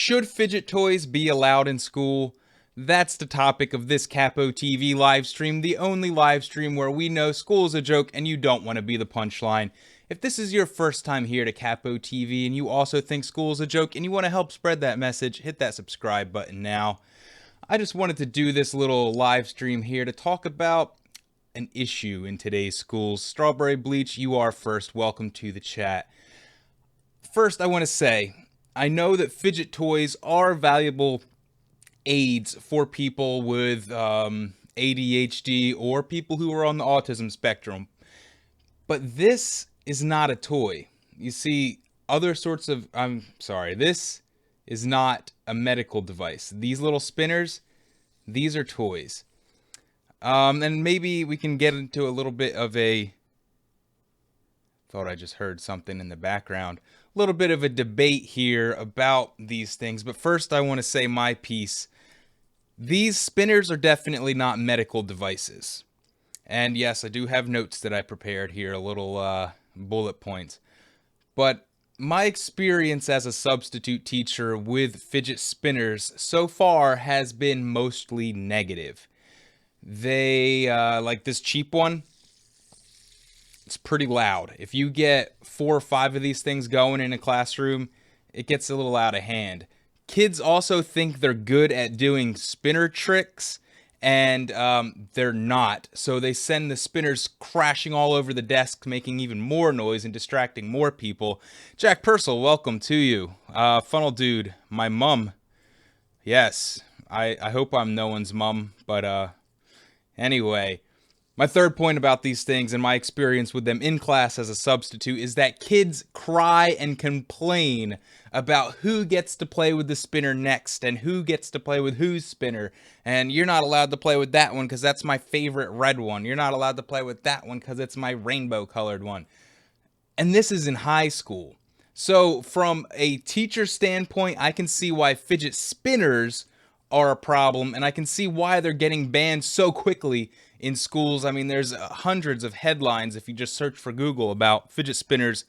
Should fidget toys be allowed in school? That's the topic of this Capo TV live stream, the only live stream where we know school is a joke and you don't want to be the punchline. If this is your first time here to Capo TV and you also think school is a joke and you want to help spread that message, hit that subscribe button now. I just wanted to do this little live stream here to talk about an issue in today's schools. Strawberry Bleach, you are first. Welcome to the chat. First, I want to say, I know that fidget toys are valuable aids for people with ADHD or people who are on the autism spectrum, but this is not a toy. You see, this is not a medical device. These little spinners, these are toys. And maybe we can get into a little bit of a, thought I just heard something in the background, a little bit of a debate here about these things. But first I want to say my piece. These spinners are definitely not medical devices. And yes, I do have notes that I prepared here, a little bullet points. But my experience as a substitute teacher with fidget spinners so far has been mostly negative. They, like this cheap one, it's pretty loud. If you get 4 or 5 of these things going in a classroom, it gets a little out of hand. Kids also think they're good at doing spinner tricks, and they're not. So they send the spinners crashing all over the desk, making even more noise and distracting more people. Jack Purcell, welcome to you. Funnel Dude, my mum. Yes, I hope I'm no one's mum, but anyway. My third point about these things and my experience with them in class as a substitute is that kids cry and complain about who gets to play with the spinner next and who gets to play with whose spinner. And you're not allowed to play with that one because that's my favorite red one. You're not allowed to play with that one because it's my rainbow colored one. And this is in high school. So from a teacher standpoint, I can see why fidget spinners are a problem, and I can see why they're getting banned so quickly in schools. I mean, there's hundreds of headlines if you just search for Google about fidget spinners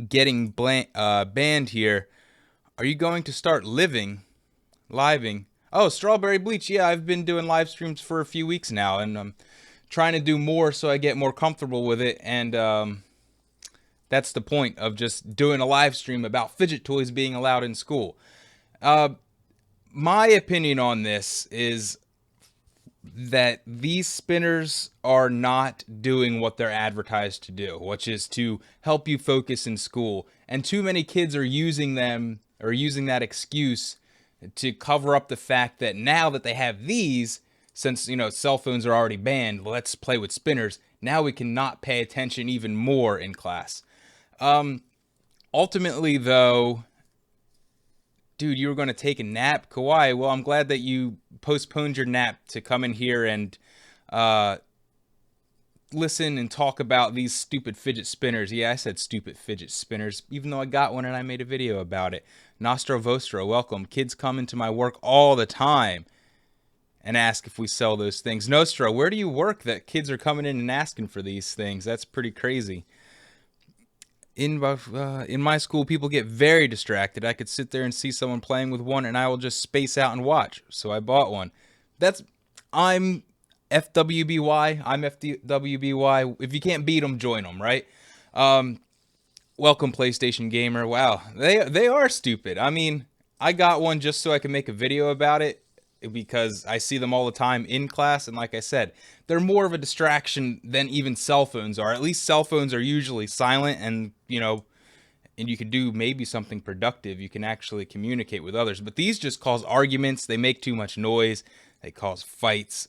getting banned here. Are you going to start living? Oh, Strawberry Bleach. Yeah, I've been doing live streams for a few weeks now, and I'm trying to do more so I get more comfortable with it, and that's the point of just doing a live stream about fidget toys being allowed in school. My opinion on this is that these spinners are not doing what they're advertised to do, which is to help you focus in school. And too many kids are using them, or using that excuse to cover up the fact that now that they have these, since, you know, cell phones are already banned, let's play with spinners. Now we can not pay attention even more in class. Ultimately, though, dude, you were going to take a nap? Kawhi, well, I'm glad that you postponed your nap to come in here and listen and talk about these stupid fidget spinners. Yeah, I said stupid fidget spinners, even though I got one and I made a video about it. Nostro Vostro, welcome. Kids come into my work all the time and ask if we sell those things. Nostro, where do you work that kids are coming in and asking for these things? That's pretty crazy. In my school, people get very distracted. I could sit there and see someone playing with one, and I will just space out and watch. So I bought one. I'm FWBY. I'm FWBY. If you can't beat them, join them, right? Welcome, PlayStation Gamer. Wow, they are stupid. I mean, I got one just so I can make a video about it, because I see them all the time in class, and like I said, they're more of a distraction than even cell phones are. At least cell phones are usually silent, and and you can do maybe something productive. You can actually communicate with others, but these just cause arguments. They make too much noise. They cause fights.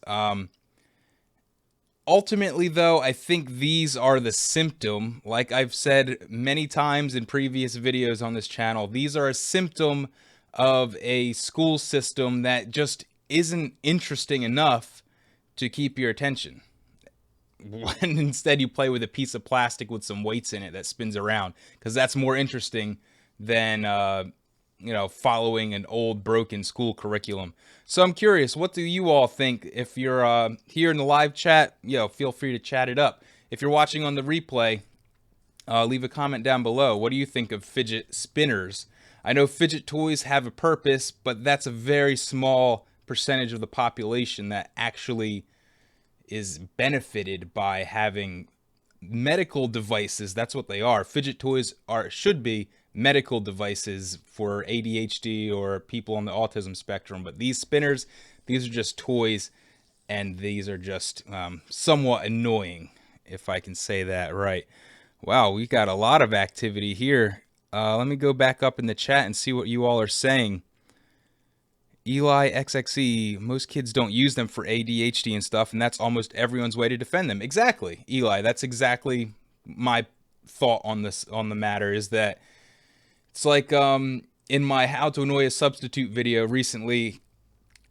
Ultimately, though, I think these are the symptom. Like I've said many times in previous videos on this channel, these are a symptom of a school system that just isn't interesting enough to keep your attention. When instead you play with a piece of plastic with some weights in it that spins around, because that's more interesting than following an old broken school curriculum. So I'm curious, what do you all think? If you're here in the live chat, feel free to chat it up. If you're watching on the replay, leave a comment down below. What do you think of fidget spinners? I know fidget toys have a purpose, but that's a very small percentage of the population that actually is benefited by having medical devices. That's what they are. Fidget toys should be medical devices for ADHD or people on the autism spectrum. But these spinners, these are just toys, and these are just somewhat annoying, if I can say that right. Wow, we got a lot of activity here. Let me go back up in the chat and see what you all are saying. Eli XXE, most kids don't use them for ADHD and stuff, and that's almost everyone's way to defend them. Exactly, Eli. That's exactly my thought on this, on the matter, is that it's like in my How to Annoy a Substitute video recently,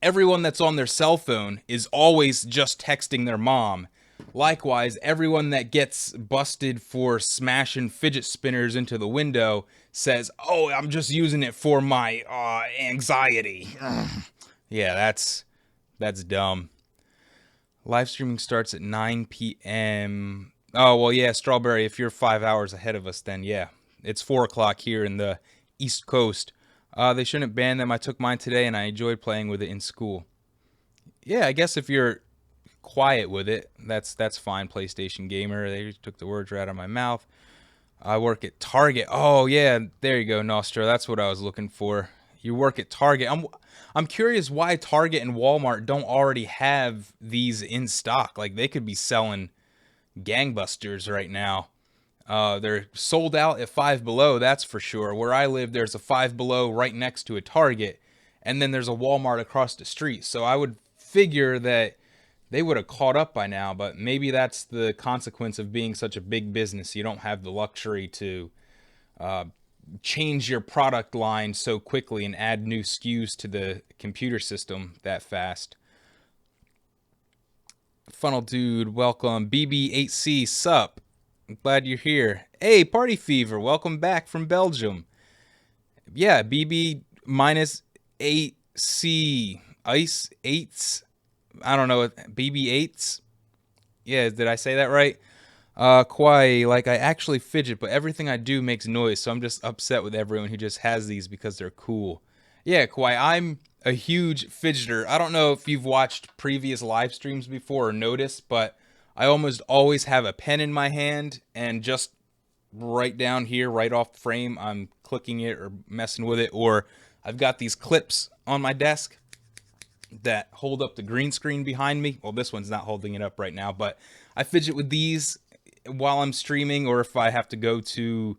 everyone that's on their cell phone is always just texting their mom. Likewise, everyone that gets busted for smashing fidget spinners into the window says, "Oh, I'm just using it for my anxiety." Yeah, that's dumb. Live streaming starts at 9 p.m. Oh, well, yeah, Strawberry, if you're 5 hours ahead of us, then yeah. It's 4 o'clock here in the East Coast. They shouldn't ban them. I took mine today, and I enjoyed playing with it in school. Yeah, I guess if you're quiet with it, that's fine, PlayStation Gamer. They took the words right out of my mouth. I work at Target. Oh, yeah, there you go, Nostra. That's what I was looking for. You work at Target. I'm curious why Target and Walmart don't already have these in stock. Like, they could be selling gangbusters right now. They're sold out at Five Below, that's for sure. Where I live, there's a Five Below right next to a Target, and then there's a Walmart across the street. So I would figure that they would have caught up by now, but maybe that's the consequence of being such a big business. You don't have the luxury to change your product line so quickly and add new SKUs to the computer system that fast. Funnel Dude, welcome. BB8C, sup? I'm glad you're here. Hey, Party Fever, welcome back from Belgium. Yeah, BB minus 8C, Ice 8s. I don't know, BB8s? Yeah, did I say that right? Kwai, like, I actually fidget, but everything I do makes noise, so I'm just upset with everyone who just has these because they're cool. Yeah, Kwai, I'm a huge fidgeter. I don't know if you've watched previous live streams before or noticed, but I almost always have a pen in my hand, and just right down here, right off the frame, I'm clicking it or messing with it, or I've got these clips on my desk that hold up the green screen behind me. Well, this one's not holding it up right now, but I fidget with these while I'm streaming, or if I have to go to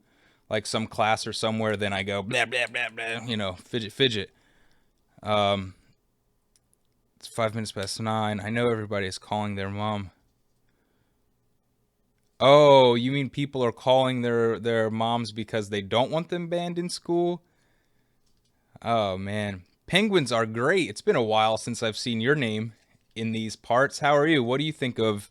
like some class or somewhere, then I go blah blah blah blah, you know, fidget. It's 5 minutes past 9. I know everybody is calling their mom. Oh, you mean people are calling their moms because they don't want them banned in school? Oh man, penguins are great. It's been a while since I've seen your name in these parts. How are you? What do you think of,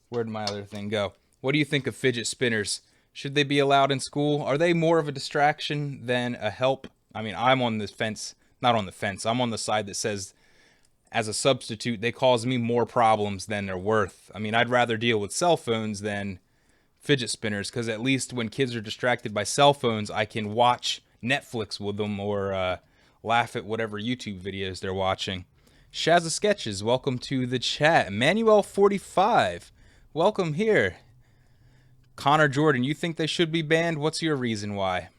where'd my other thing go? What do you think of fidget spinners? Should they be allowed in school? Are they more of a distraction than a help? I mean, I'm on the fence, not on the fence. I'm on the side that says, as a substitute, they cause me more problems than they're worth. I mean, I'd rather deal with cell phones than fidget spinners, because at least when kids are distracted by cell phones, I can watch Netflix with them, or laugh at whatever YouTube videos they're watching. Shazza Sketches, welcome to the chat. Emmanuel45, welcome here. Connor Jordan, you think they should be banned? What's your reason why?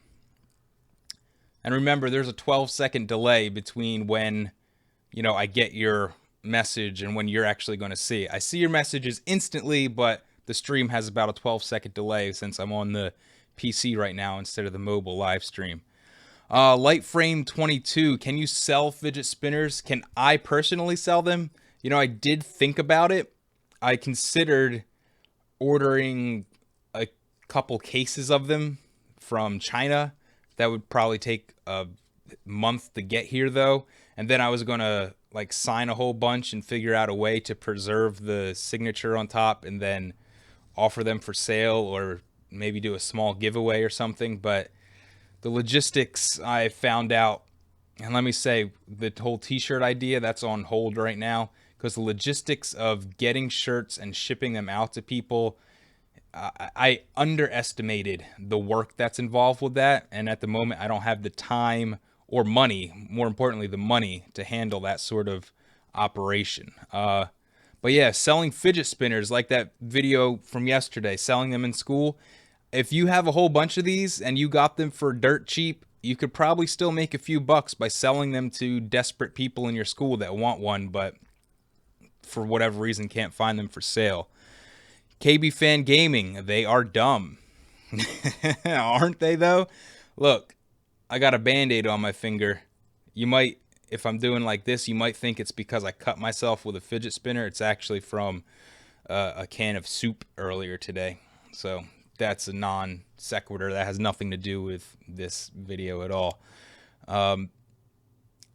And remember, there's a 12-second delay between when, you know, I get your message and when you're actually going to see it. I see your messages instantly, but the stream has about a 12-second delay since I'm on the PC right now instead of the mobile live stream. Lightframe22, can you sell fidget spinners? Can I personally sell them? You know, I did think about it. I considered ordering a couple cases of them from China. That would probably take a month to get here, though. And then I was going to like sign a whole bunch and figure out a way to preserve the signature on top and then offer them for sale, or maybe do a small giveaway or something. But the logistics, I found out, and let me say, the whole t-shirt idea, that's on hold right now, because the logistics of getting shirts and shipping them out to people, I underestimated the work that's involved with that, and at the moment I don't have the time or money, more importantly the money, to handle that sort of operation. But yeah, selling fidget spinners, like that video from yesterday, selling them in school. If you have a whole bunch of these and you got them for dirt cheap, you could probably still make a few bucks by selling them to desperate people in your school that want one, but for whatever reason can't find them for sale. KB Fan Gaming, they are dumb. Aren't they, though? Look, I got a band-aid on my finger. You might, if I'm doing like this, you might think it's because I cut myself with a fidget spinner. It's actually from a can of soup earlier today. So that's a non sequitur. That has nothing to do with this video at all.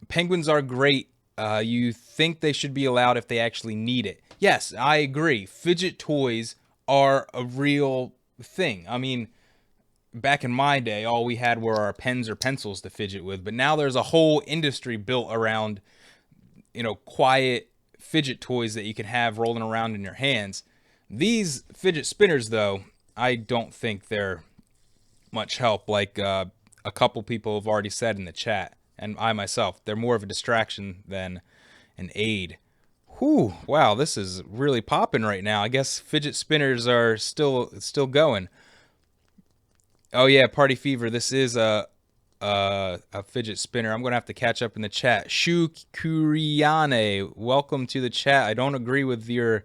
Penguins are great. You think they should be allowed if they actually need it. Yes, I agree. Fidget toys are a real thing. I mean, back in my day, all we had were our pens or pencils to fidget with, but now there's a whole industry built around, quiet fidget toys that you can have rolling around in your hands. These fidget spinners, though, I don't think they're much help, like a couple people have already said in the chat, and I myself, they're more of a distraction than an aid. Whew, wow, this is really popping right now. I guess fidget spinners are still going. Oh yeah, Party Fever, this is a fidget spinner. I'm going to have to catch up in the chat. Shu Kuriane, welcome to the chat. I don't agree with your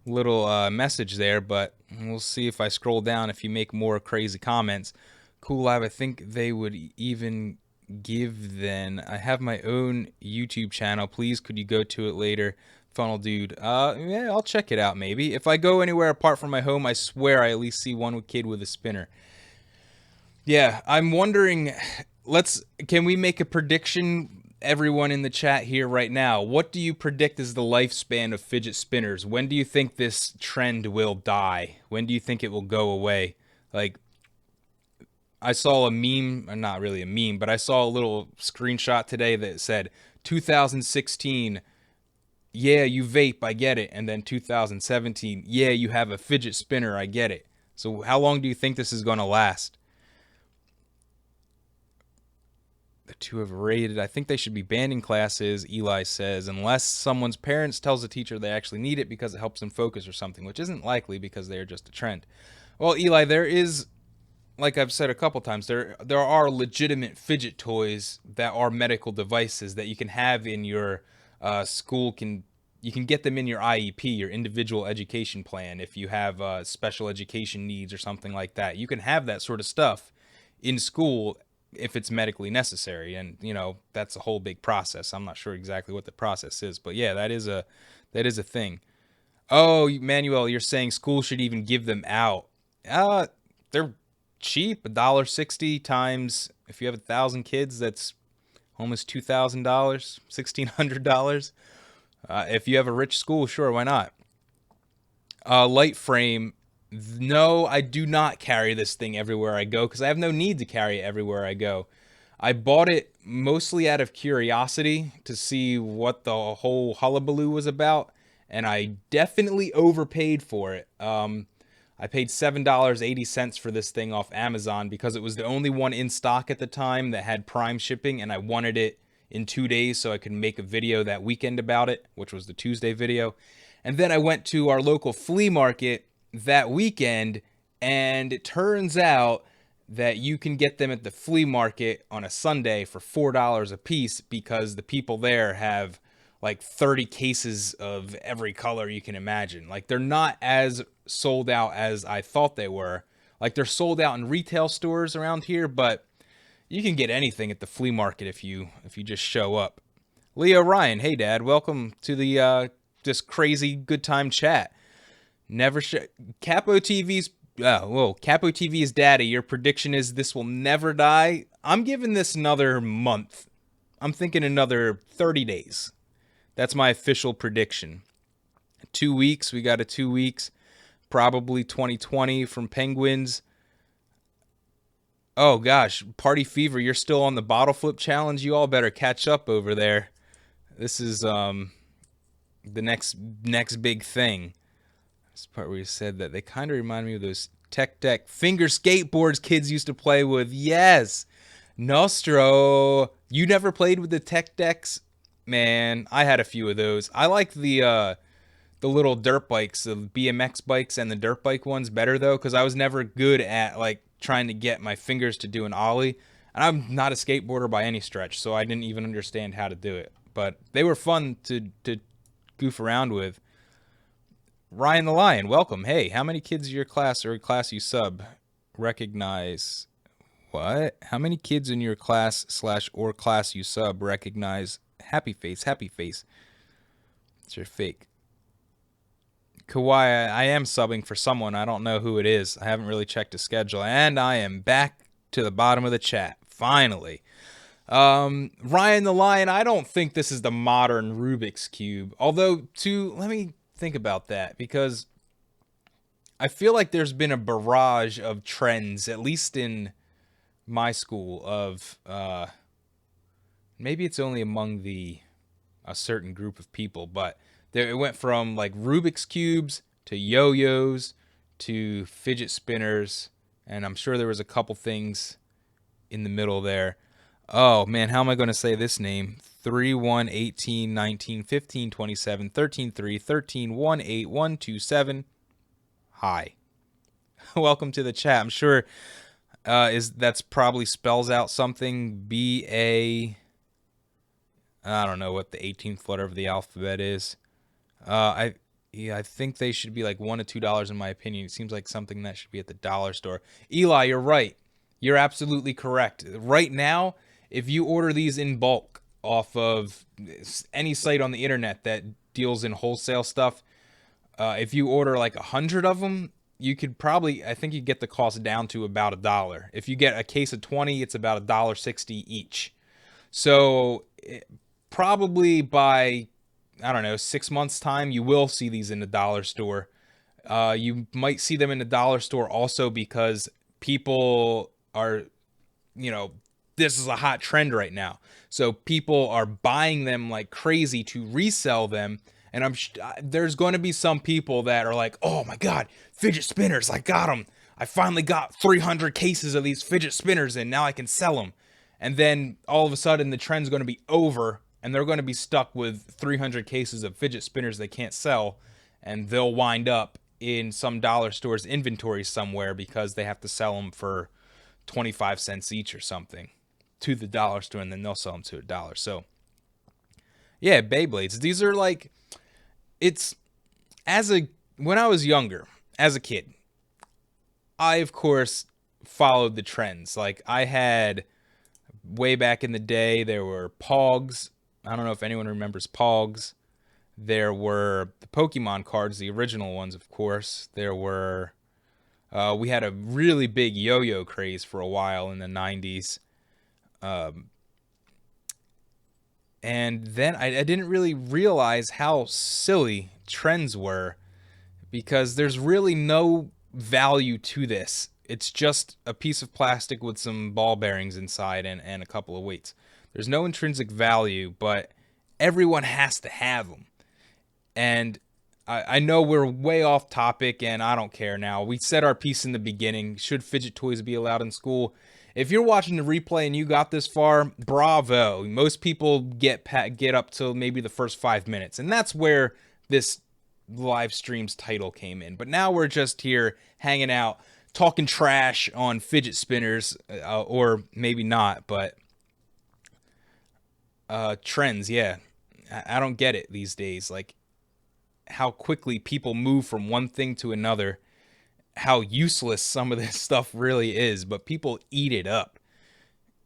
little message there, but we'll see if I scroll down if you make more crazy comments. Cool Lab, I think they would even give then. I have my own YouTube channel. Please, could you go to it later? Funnel Dude. Yeah, I'll check it out maybe. If I go anywhere apart from my home, I swear I at least see one kid with a spinner. Yeah, I'm wondering, can we make a prediction, everyone in the chat here right now? What do you predict is the lifespan of fidget spinners? When do you think this trend will die? When do you think it will go away? Like, I saw a meme, or not really a meme, but I saw a little screenshot today that said 2016, yeah, you vape, I get it. And then 2017, yeah, you have a fidget spinner, I get it. So how long do you think this is going to last? The two have rated. I think they should be banned in classes, Eli says, unless someone's parents tells the teacher they actually need it because it helps them focus or something, which isn't likely because they are just a trend. Well, Eli, there is, like I've said a couple times, there are legitimate fidget toys that are medical devices that you can have in your school. You can get them in your IEP, your individual education plan, if you have special education needs or something like that. You can have that sort of stuff in school if it's medically necessary, and that's a whole big process. I'm not sure exactly what the process is, but yeah, that is a thing. Oh, Manuel, you're saying schools should even give them out. They're cheap, $1.60 times, if you have 1,000 kids, that's almost $2,000, $1,600. If you have a rich school, sure, why not? Light frame. No, I do not carry this thing everywhere I go because I have no need to carry it everywhere I go. I bought it mostly out of curiosity to see what the whole hullabaloo was about, and I definitely overpaid for it. I paid $7.80 for this thing off Amazon because it was the only one in stock at the time that had Prime shipping, and I wanted it in 2 days so I could make a video that weekend about it, which was the Tuesday video. And then I went to our local flea market that weekend, and it turns out that you can get them at the flea market on a Sunday for $4 a piece because the people there have like 30 cases of every color you can imagine. Like, they're not as sold out as I thought they were. Like, they're sold out in retail stores around here, but you can get anything at the flea market if you just show up. Leo Ryan, hey Dad, welcome to the this crazy good time chat. Capo TV's Capo TV's daddy. Your prediction is this will never die. I'm giving this another month. I'm thinking another 30 days. That's my official prediction. 2 weeks. We got a 2 weeks. Probably 2020 from Penguins. Oh gosh, Party Fever, you're still on the bottle flip challenge. You all better catch up over there. This is the next big thing. This part where you said that they kind of remind me of those tech deck finger skateboards kids used to play with. Yes. Nostro. You never played with the tech decks? Man, I had a few of those. I like the little dirt bikes, the BMX bikes and the dirt bike ones better though, because I was never good at like trying to get my fingers to do an ollie. And I'm not a skateboarder by any stretch, so I didn't even understand how to do it. But they were fun to goof around with. Ryan the Lion, welcome. Hey, how many kids in your class or class you sub recognize what? How many kids in your class slash or class you sub recognize happy face, happy face? It's your fake. Kawhi, I am subbing for someone. I don't know who it is. I haven't really checked the schedule. And I am back to the bottom of the chat. Finally. Ryan the Lion, I don't think this is the modern Rubik's Cube. Although, let me think about that, because I feel like there's been a barrage of trends, at least in my school, of maybe it's only among a certain group of people, but it went from like Rubik's Cubes to yo-yos to fidget spinners, and I'm sure there was a couple things in the middle there. Oh man, how am I going to say this name? 3, 1, 18, 19, 15, 27, 13, 3, 13, 1, 8, 1, 2, 7. Hi. Welcome to the chat. I'm sure that's probably spells out something. I don't know what the 18th letter of the alphabet is. I think they should be like $1 to $2 in my opinion. It seems like something that should be at the dollar store. Eli, you're right. You're absolutely correct. Right now, if you order these in bulk off of any site on the internet that deals in wholesale stuff, if you order like 100 of them, you could probably, I think you get the cost down to about $1. If you get a case of 20, it's about $1.60 each. So probably by, I don't know, 6 months time, you will see these in the dollar store. You might see them in the dollar store also because people are, this is a hot trend right now. So people are buying them like crazy to resell them. And there's going to be some people that are like, oh my God, fidget spinners, I got them. I finally got 300 cases of these fidget spinners and now I can sell them. And then all of a sudden the trend's going to be over and they're going to be stuck with 300 cases of fidget spinners they can't sell. And they'll wind up in some dollar store's inventory somewhere because they have to sell them for 25 cents each or something to the dollar store, and then they'll sell them to $1. So yeah, Beyblades, these are like, when I was younger, as a kid, I of course followed the trends. Like I had, way back in the day, there were Pogs. I don't know if anyone remembers Pogs. There were the Pokemon cards, the original ones, of course. There were, we had a really big yo-yo craze for a while in the 90s. And then I didn't really realize how silly trends were because there's really no value to this. It's just a piece of plastic with some ball bearings inside and a couple of weights. There's no intrinsic value, but everyone has to have them. And I know we're way off topic and I don't care now. We said our piece in the beginning. Should fidget toys be allowed in school? If you're watching the replay and you got this far, bravo. Most people get up to maybe the first 5 minutes. And that's where this live stream's title came in. But now we're just here hanging out, talking trash on fidget spinners, or maybe not, but trends, yeah. I don't get it these days. Like how quickly people move from one thing to another. How useless some of this stuff really is, but people eat it up.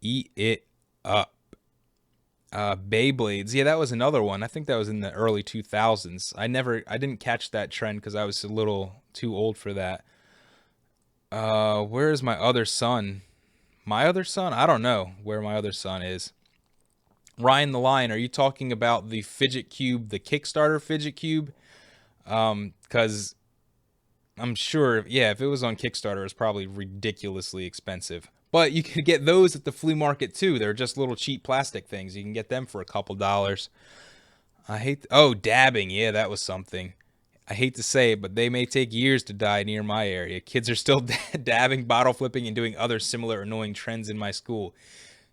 Eat it up. Beyblades, yeah, that was another one. I think that was in the early 2000s. I didn't catch that trend because I was a little too old for that. Where is my other son? My other son? I don't know where my other son is. Ryan the Lion, are you talking about the fidget cube, the Kickstarter fidget cube? Because I'm sure, yeah, if it was on Kickstarter, it's probably ridiculously expensive. But you can get those at the flea market too. They're just little cheap plastic things. You can get them for a couple dollars. Dabbing. Yeah, that was something. I hate to say it, but they may take years to die near my area. Kids are still dabbing, bottle flipping, and doing other similar annoying trends in my school.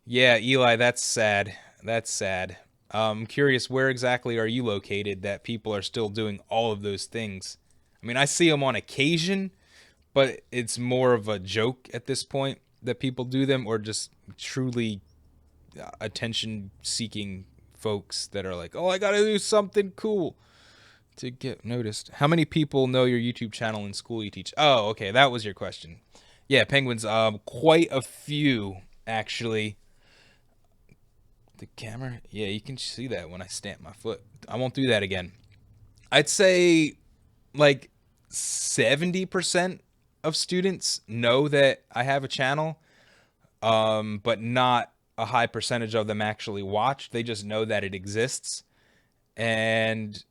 Yeah, Eli, that's sad. That's sad. I'm curious, where exactly are you located that people are still doing all of those things? I mean, I see them on occasion, but it's more of a joke at this point that people do them, or just truly attention seeking folks that are like, oh, I gotta do something cool to get noticed. How many people know your YouTube channel in school you teach? Oh, okay, that was your question. Yeah, penguins, quite a few, actually. The camera? Yeah, you can see that when I stamp my foot. I won't do that again. I'd say like 70% of students know that I have a channel, but not a high percentage of them actually watch. They just know that it exists. And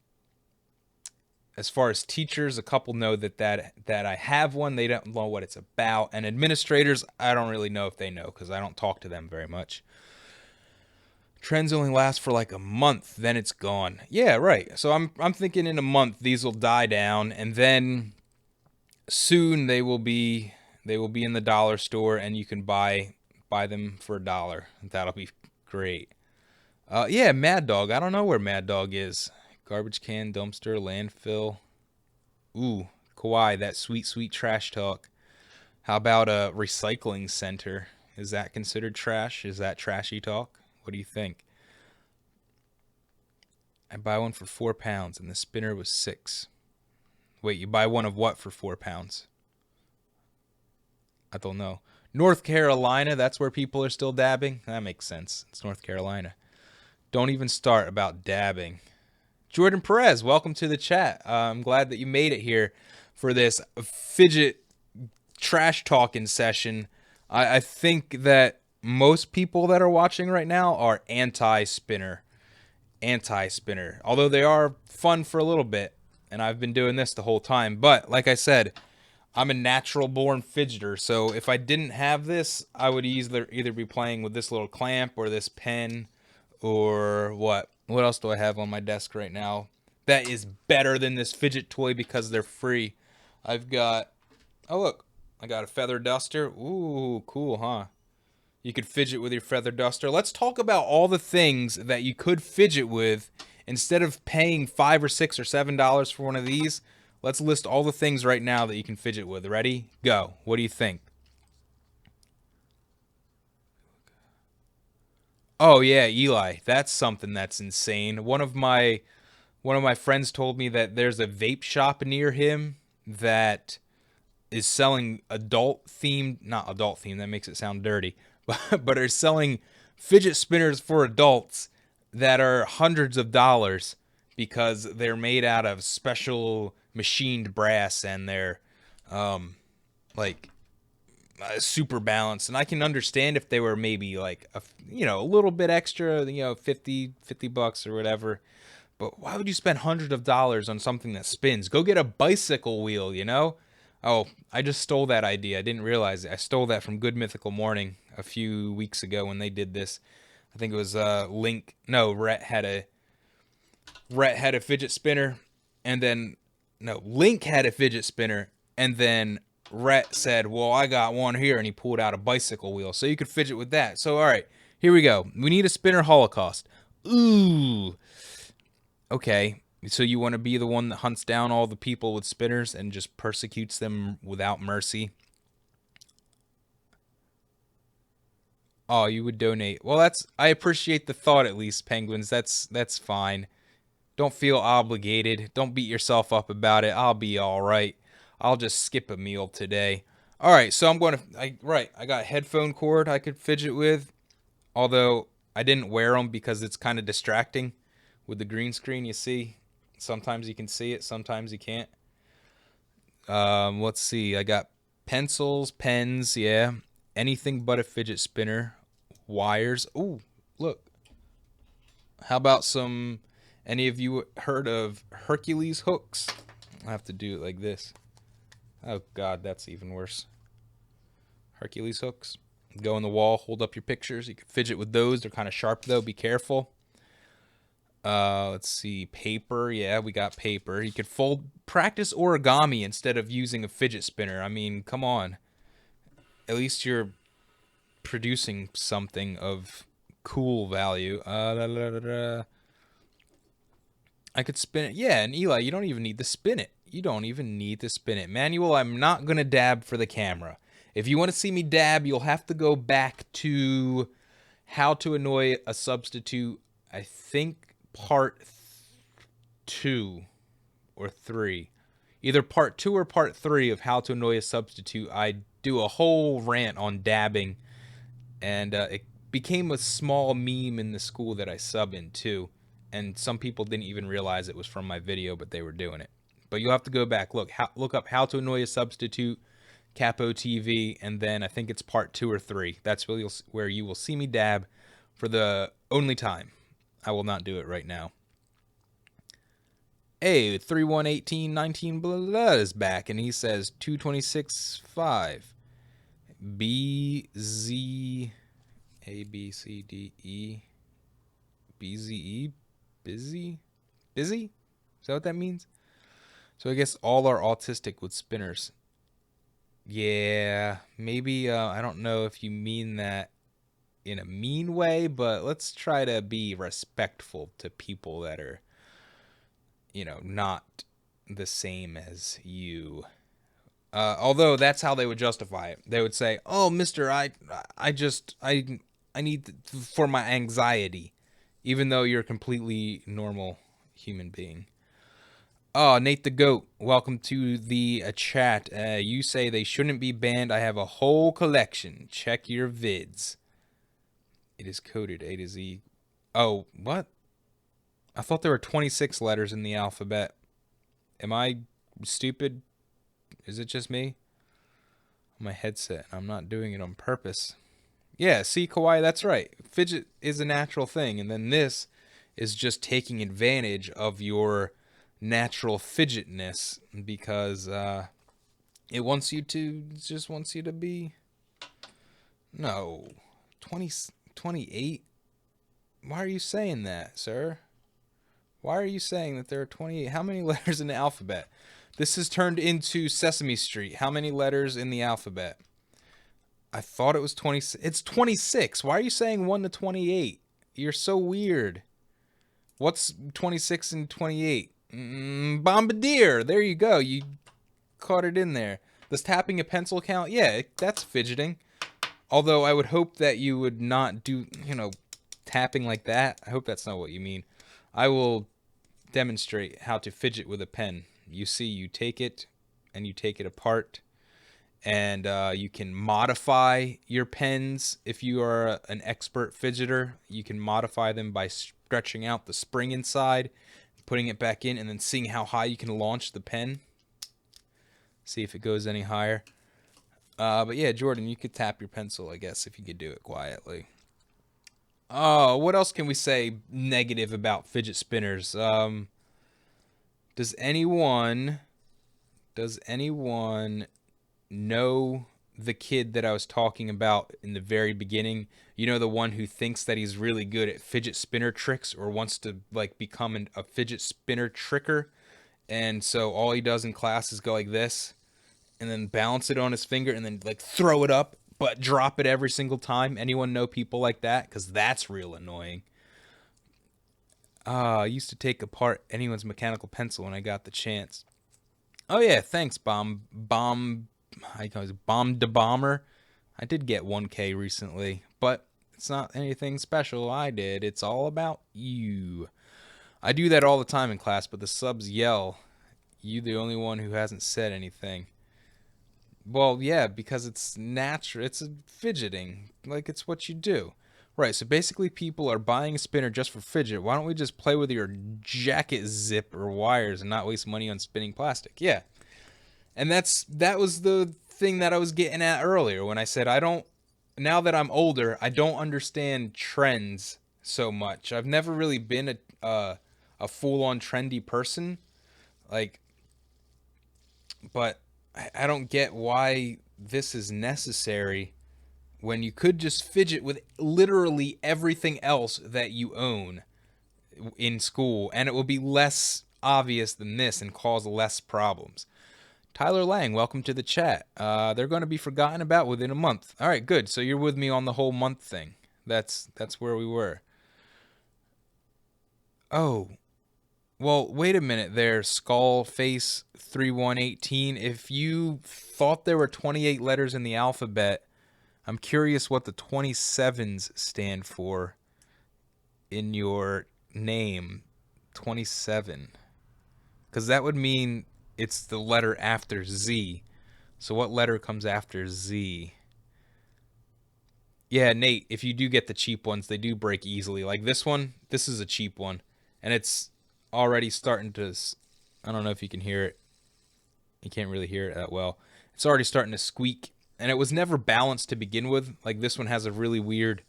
as far as teachers, a couple know that I have one. They don't know what it's about. And administrators, I don't really know if they know because I don't talk to them very much. Trends only last for like a month, then it's gone. Yeah, right. So I'm thinking in a month these will die down, and then soon they will be in the dollar store, and you can buy them for $1. That'll be great. Yeah, Mad Dog. I don't know where Mad Dog is. Garbage can, dumpster, landfill. Ooh, Kawhi, that sweet, sweet trash talk. How about a recycling center? Is that considered trash? Is that trashy talk? What do you think? I buy one for £4 and the spinner was $6. Wait, you buy one of what for £4? I don't know. North Carolina, that's where people are still dabbing? That makes sense. It's North Carolina. Don't even start about dabbing. Jordan Perez, welcome to the chat. I'm glad that you made it here for this fidget trash talking session. I think that most people that are watching right now are anti-spinner. Although they are fun for a little bit, and I've been doing this the whole time. But like I said, I'm a natural born fidgeter, so if I didn't have this, I would either be playing with this little clamp or this pen, or what else do I have on my desk right now that is better than this fidget toy because they're free? I've got, oh look, I got a feather duster. Ooh, cool, huh? You could fidget with your feather duster. Let's talk about all the things that you could fidget with instead of paying $5 or $6 or $7 for one of these. Let's list all the things right now that you can fidget with. Ready? Go. What do you think? Oh yeah, Eli. That's something that's insane. One of my friends told me that there's a vape shop near him that is selling not adult themed, that makes it sound dirty, but are selling fidget spinners for adults that are hundreds of dollars because they're made out of special machined brass, and they're like super balanced. And I can understand if they were maybe like a little bit extra, 50 bucks or whatever. But why would you spend hundreds of dollars on something that spins? Go get a bicycle wheel, Oh, I just stole that idea. I didn't realize it. I stole that from Good Mythical Morning a few weeks ago when they did this. I think it was Link. No, Rhett had a fidget spinner, and then Link had a fidget spinner, and then Rhett said, "Well, I got one here," and he pulled out a bicycle wheel, so you could fidget with that. So, all right, here we go. We need a spinner holocaust. Ooh. Okay. So you want to be the one that hunts down all the people with spinners and just persecutes them without mercy? Oh, you would donate. Well, I appreciate the thought at least, penguins. That's fine. Don't feel obligated. Don't beat yourself up about it. I'll be all right. I'll just skip a meal today. All right, so I got a headphone cord I could fidget with, although I didn't wear them because it's kind of distracting with the green screen, you see. Sometimes you can see it, sometimes you can't. Let's see. I got pencils, pens, yeah. Anything but a fidget spinner. Wires. Ooh, look. How about any of you heard of Hercules hooks? I have to do it like this. Oh, God, that's even worse. Hercules hooks. Go on the wall, hold up your pictures. You can fidget with those. They're kind of sharp, though. Be careful. Let's see, paper. Yeah, we got paper. You could practice origami instead of using a fidget spinner. I mean, come on. At least you're producing something of cool value. I could spin it. Yeah, and Eli, you don't even need to spin it. You don't even need to spin it. Manual, I'm not going to dab for the camera. If you want to see me dab, you'll have to go back to How to Annoy a Substitute, I think part 2 or 3. Either part 2 or part 3 of How to Annoy a Substitute. I do a whole rant on dabbing, and it became a small meme in the school that I sub in too. And some people didn't even realize it was from my video, but they were doing it. But you'll have to go back, look up How to Annoy a Substitute, Capo TV, and then I think it's part 2 or 3. That's where you will see me dab for the only time. I will not do it right now. Hey, 311819 blah, blah, blah is back, and he says 226.5. BZ A B C D E BZE busy? Busy? Is that what that means? So I guess all are autistic with spinners. Yeah, maybe I don't know if you mean that in a mean way, but let's try to be respectful to people that are, not the same as you. Although that's how they would justify it. They would say, "Oh, Mister, I need for my anxiety," even though you're a completely normal human being. Oh, Nate the Goat, welcome to the chat. You say they shouldn't be banned. I have a whole collection. Check your vids. It is coded A to Z. Oh, what? I thought there were 26 letters in the alphabet. Am I stupid? Is it just me? My headset. I'm not doing it on purpose. Yeah, see, Kawaii, that's right. Fidget is a natural thing, and then this is just taking advantage of your natural fidgetness because it just wants you to be. No. 28? Why are you saying that, sir? Why are you saying that there are 28? How many letters in the alphabet? This has turned into Sesame Street. How many letters in the alphabet? I thought it was 20. It's 26. Why are you saying 1 to 28? You're so weird. What's 26 and 28? Bombardier. There you go. You caught it in there. Does tapping a pencil count? Yeah, that's fidgeting. Although I would hope that you would not do, tapping like that. I hope that's not what you mean. I will demonstrate how to fidget with a pen. You see, you take it and you take it apart. And you can modify your pens if you are an expert fidgeter. You can modify them by stretching out the spring inside, putting it back in, and then seeing how high you can launch the pen. See if it goes any higher. But yeah, Jordan, you could tap your pencil, I guess, if you could do it quietly. Oh, what else can we say negative about fidget spinners? Does anyone know the kid that I was talking about in the very beginning? You know, the one who thinks that he's really good at fidget spinner tricks or wants to become a fidget spinner tricker. And so all he does in class is go like this and then balance it on his finger and then throw it up, but drop it every single time. Anyone know people like that? Because that's real annoying. I used to take apart anyone's mechanical pencil when I got the chance. Oh yeah, thanks, Bomb de Bomber. I did get 1K recently, but it's not anything special I did. It's all about you. I do that all the time in class, but the subs yell, "You the only one who hasn't said anything." Well, yeah, because it's natural. It's fidgeting. It's what you do. Right, so basically people are buying a spinner just for fidget. Why don't we just play with your jacket zip or wires and not waste money on spinning plastic? Yeah. And that was the thing that I was getting at earlier when I said now that I'm older, I don't understand trends so much. I've never really been a full-on trendy person. But I don't get why this is necessary when you could just fidget with literally everything else that you own. in school, and it will be less obvious than this and cause less problems. Tyler Lang, welcome to the chat. They're going to be forgotten about within a month. All right, good. So you're with me on the whole month thing. That's where we were. Oh, well, wait a minute there, Skullface3118. If you thought there were 28 letters in the alphabet, I'm curious what the 27s stand for in your name. 27. Because that would mean it's the letter after Z. So what letter comes after Z? Yeah, Nate, if you do get the cheap ones, they do break easily. Like this one, this is a cheap one. And it's already starting to... I don't know if you can hear it. You can't really hear it that well. It's already starting to squeak. And it was never balanced to begin with. Like this one has a really weird...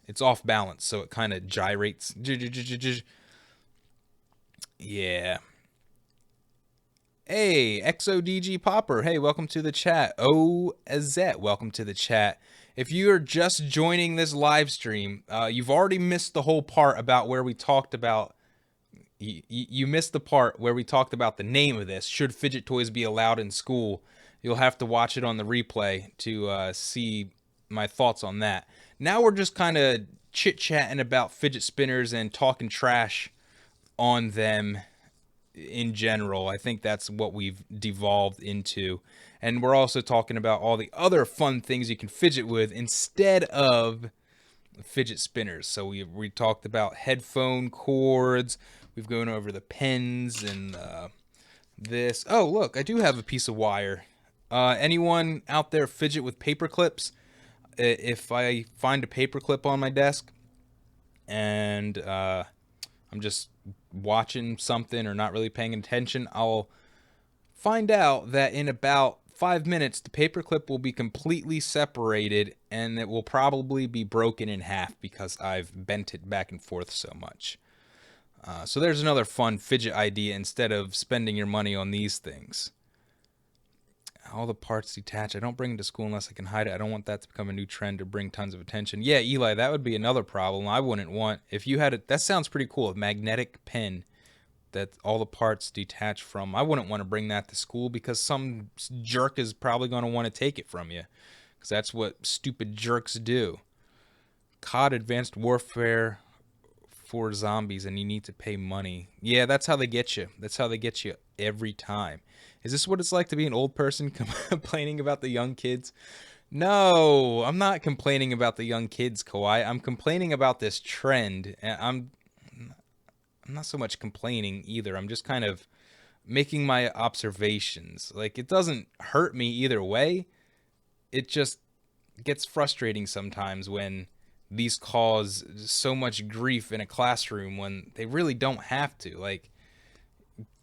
It's off balance, so it kind of gyrates. Yeah. Hey, XODG Popper. Hey, welcome to the chat. Oh, Azette, welcome to the chat. If you are just joining this live stream, you've already missed the whole part about where we talked about... You missed the part where we talked about the name of this. Should fidget toys be allowed in school? You'll have to watch it on the replay to see my thoughts on that. Now we're just kind of chit-chatting about fidget spinners and talking trash on them in general. I think that's what we've devolved into. And we're also talking about all the other fun things you can fidget with instead of fidget spinners. So we talked about headphone cords. We've gone over the pens and this. Oh, look, I do have a piece of wire. Anyone out there fidget with paper clips? If I find a paperclip on my desk and I'm just watching something or not really paying attention, I'll find out that in about 5 minutes the paperclip will be completely separated and it will probably be broken in half because I've bent it back and forth so much. So there's another fun fidget idea instead of spending your money on these things. All the parts detach. I don't bring it to school unless I can hide it. I don't want that to become a new trend or bring tons of attention. Yeah, Eli, that would be another problem. I wouldn't want... If you had it... That sounds pretty cool. A magnetic pen that all the parts detach from. I wouldn't want to bring that to school because some jerk is probably going to want to take it from you. Because that's what stupid jerks do. COD Advanced Warfare for zombies and you need to pay money. Yeah, that's how they get you. That's how they get you every time. Is this what it's like to be an old person complaining about the young kids? No, I'm not complaining about the young kids, Kawhi. I'm complaining about this trend. I'm not so much complaining either. I'm just kind of making my observations. Like, it doesn't hurt me either way. It just gets frustrating sometimes when these cause so much grief in a classroom when they really don't have to. Like,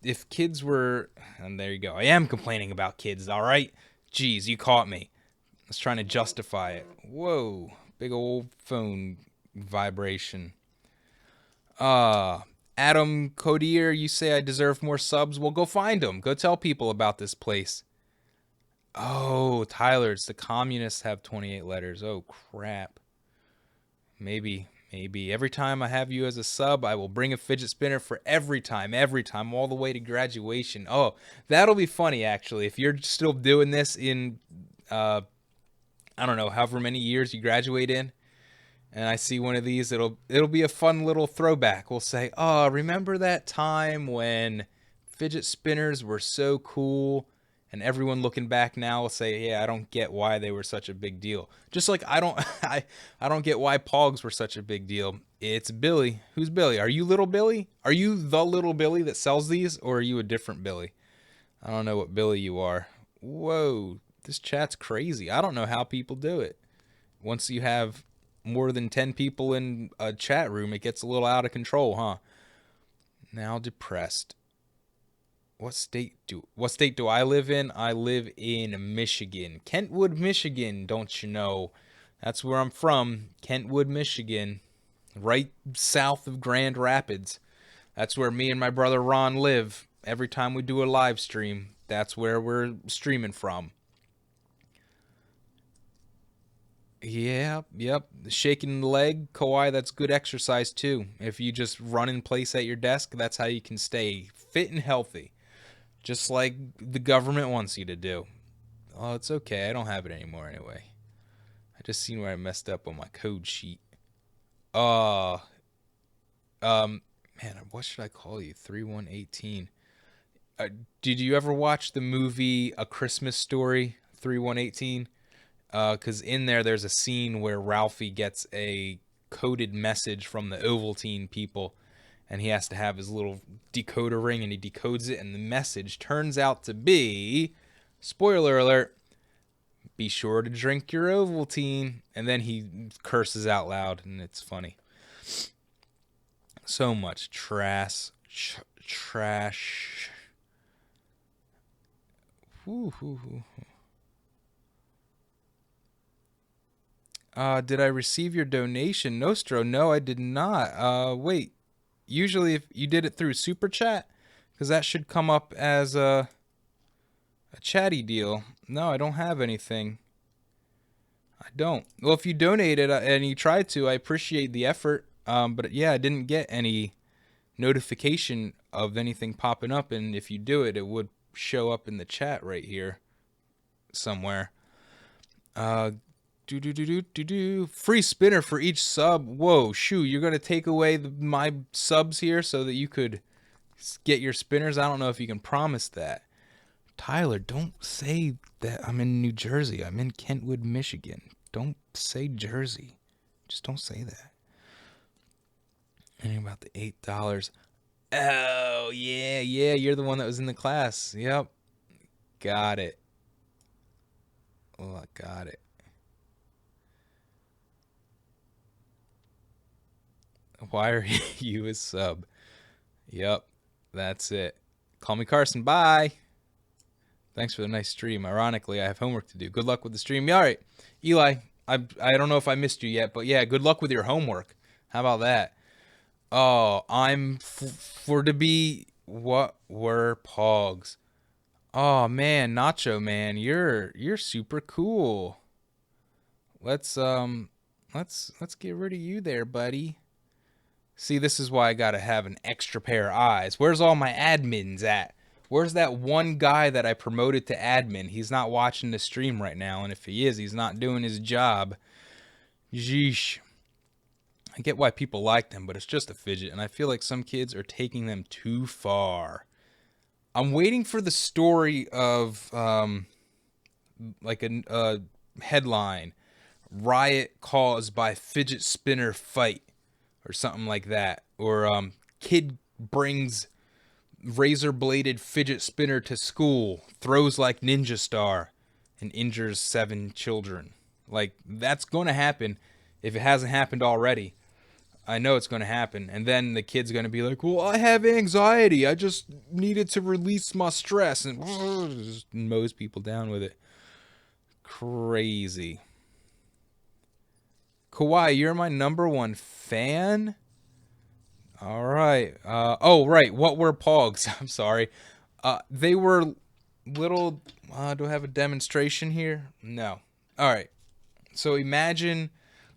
if kids were... And there you go. I am complaining about kids, all right? Jeez, you caught me. I was trying to justify it. Whoa. Big old phone vibration. Adam Codier, you say I deserve more subs? Well, go find them. Go tell people about this place. Oh, Tyler, it's the communists have 28 letters. Oh, crap. Maybe. Every time I have you as a sub, I will bring a fidget spinner for every time, all the way to graduation. Oh, that'll be funny, actually. If you're still doing this in, I don't know, however many years you graduate in, and I see one of these, it'll be a fun little throwback. We'll say, oh, remember that time when fidget spinners were so cool? And everyone looking back now will say, yeah, I don't get why they were such a big deal. Just like I don't get why Pogs were such a big deal. It's Billy. Who's Billy? Are you little Billy? Are you the little Billy that sells these? Or are you a different Billy? I don't know what Billy you are. Whoa, this chat's crazy. I don't know how people do it. Once you have more than 10 people in a chat room, it gets a little out of control, huh? Now depressed. What state do I live in? I live in Michigan. Kentwood, Michigan, don't you know? That's where I'm from. Kentwood, Michigan. Right south of Grand Rapids. That's where me and my brother Ron live. Every time we do a live stream, that's where we're streaming from. Yep. Shaking the leg, Kawhi, that's good exercise too. If you just run in place at your desk, that's how you can stay fit and healthy. Just like the government wants you to do. Oh, it's okay. I don't have it anymore anyway. I just seen where I messed up on my code sheet. Uh, um, man, what should I call you? 3118. Did you ever watch the movie A Christmas Story 3118? Because in there's a scene where Ralphie gets a coded message from the Ovaltine people, and he has to have his little decoder ring, and he decodes it, and the message turns out to be, spoiler alert, be sure to drink your Ovaltine, and then he curses out loud, and it's funny. So much trash. Woo. Did I receive your donation, Nostro? No, I did not. Wait. Usually, if you did it through Super Chat, because that should come up as a chatty deal. No, I don't have anything. I don't. Well, if you donated and you tried to, I appreciate the effort. But yeah, I didn't get any notification of anything popping up, and if you do it, it would show up in the chat right here somewhere. Free spinner for each sub. Whoa, shoo, you're gonna take away my subs here so that you could get your spinners? I don't know if you can promise that. Tyler, don't say that I'm in New Jersey. I'm in Kentwood, Michigan. Don't say Jersey. Just don't say that. Anything about the $8? Oh, yeah, you're the one that was in the class. Yep. Got it. Oh, I got it. Why are you a sub? Yep, that's it. Call me Carson. Bye. Thanks for the nice stream. Ironically, I have homework to do. Good luck with the stream. Yeah, all right. Eli, I don't know if I missed you yet, but yeah, good luck with your homework. How about that? Oh, I'm for to be what were pogs? Oh man, Nacho man, you're super cool. Let's let's get rid of you there, buddy. See, this is why I gotta have an extra pair of eyes. Where's all my admins at? Where's that one guy that I promoted to admin? He's not watching the stream right now, and if he is, he's not doing his job. Yeesh. I get why people like them, but it's just a fidget, and I feel like some kids are taking them too far. I'm waiting for the story of, like a headline, riot caused by fidget spinner fight, or something like that. Or, kid brings razor-bladed fidget spinner to school, throws like ninja star, and injures 7 children. Like, that's going to happen if it hasn't happened already. I know it's going to happen. And then the kid's going to be like, well, I have anxiety. I just needed to release my stress. And just mows people down with it. Crazy. Kawhi, you're my #1 fan? All right. Oh, right. What were pogs? I'm sorry. They were little... do I have a demonstration here? No. All right. So imagine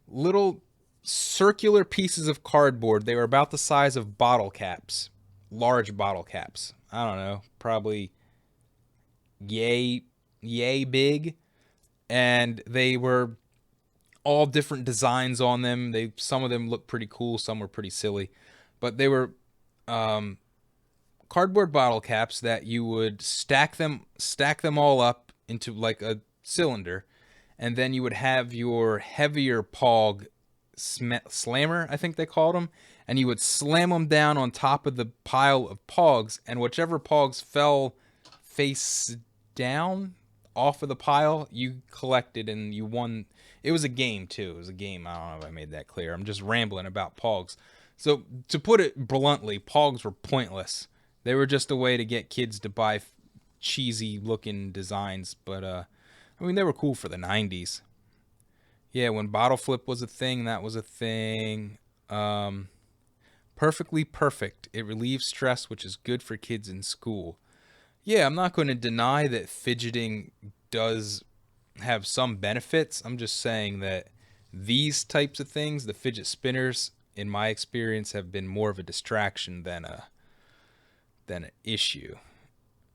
little circular pieces of cardboard. They were about the size of bottle caps. Large bottle caps. I don't know. Probably yay big. And they were all different designs on them. Some of them looked pretty cool. Some were pretty silly. But they were cardboard bottle caps that you would stack them all up into like a cylinder, and then you would have your heavier pog slammer, I think they called them, and you would slam them down on top of the pile of pogs, and whichever pogs fell face down off of the pile, you collected and you won. It was a game too. It was a game. I don't know if I made that clear. I'm just rambling about pogs. So to put it bluntly, pogs were pointless. They were just a way to get kids to buy cheesy looking designs, but I mean, they were cool for the 90s. Yeah, when bottle flip was a thing, that was a thing. Perfectly perfect. It relieves stress, which is good for kids in school. Yeah, I'm not going to deny that fidgeting does have some benefits. I'm just saying that these types of things, the fidget spinners, in my experience, have been more of a distraction than an issue.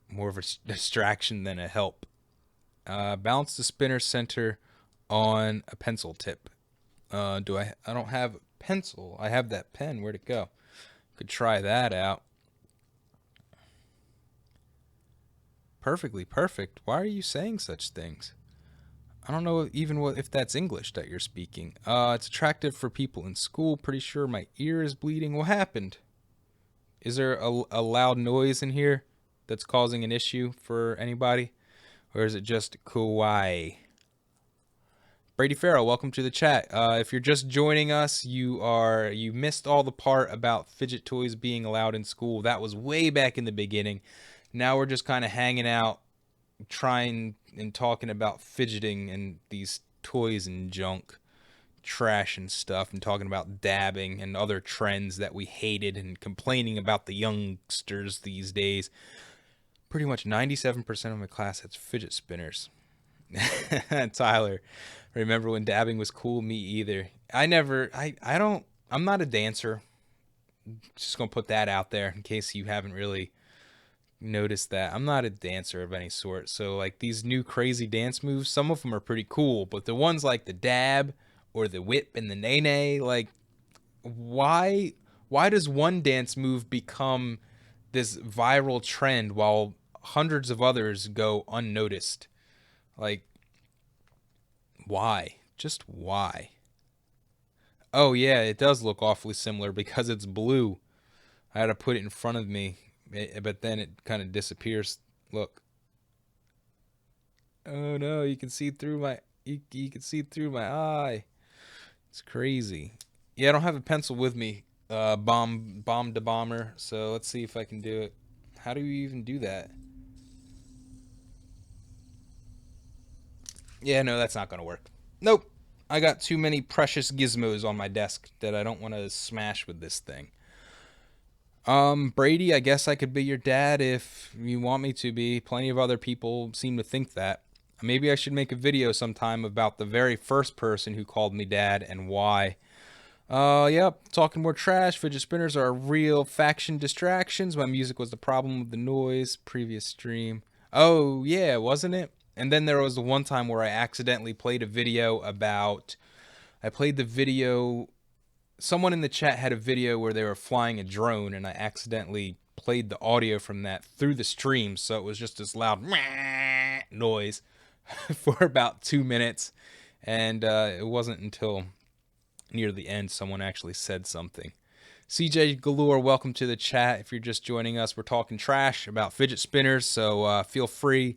More of a distraction than a help. Balance the spinner center on a pencil tip. Do I don't have a pencil. I have that pen. Where'd it go? Could try that out. Perfectly perfect. Why are you saying such things? I don't know even if that's English that you're speaking. It's attractive for people in school. Pretty sure my ear is bleeding. What happened? Is there a loud noise in here that's causing an issue for anybody? Or is it just kawaii? Brady Farrell, welcome to the chat. If you're just joining us, you missed all the part about fidget toys being allowed in school. That was way back in the beginning. Now we're just kind of hanging out, trying and talking about fidgeting and these toys and junk, trash and stuff, and talking about dabbing and other trends that we hated and complaining about the youngsters these days. Pretty much 97% of my class has fidget spinners. Tyler, remember when dabbing was cool? Me either. I'm not a dancer. Just gonna put that out there in case you haven't really noticed that. I'm not a dancer of any sort. So like these new crazy dance moves, some of them are pretty cool, but the ones like the dab or the whip and the nay, like why does one dance move become this viral trend while hundreds of others go unnoticed? Like, why? Just why? Oh, yeah, it does look awfully similar because it's blue. I had to put it in front of me, but then it kind of disappears. Look. Oh, no, you can see through my... You can see through my eye. It's crazy. Yeah, I don't have a pencil with me. Bomb to bomber. So let's see if I can do it. How do you even do that? Yeah, no, that's not going to work. Nope. I got too many precious gizmos on my desk that I don't want to smash with this thing. Brady, I guess I could be your dad if you want me to be. Plenty of other people seem to think that. Maybe I should make a video sometime about the very first person who called me dad and why. Yep, talking more trash. Fidget spinners are real faction distractions. My music was the problem with the noise. Previous stream. Oh, yeah, wasn't it? And then there was the one time where I accidentally played a video about... I played the video... Someone in the chat had a video where they were flying a drone, and I accidentally played the audio from that through the stream, so it was just this loud noise for about 2 minutes. And it wasn't until near the end someone actually said something. CJ Galore, welcome to the chat. If you're just joining us, we're talking trash about fidget spinners, so feel free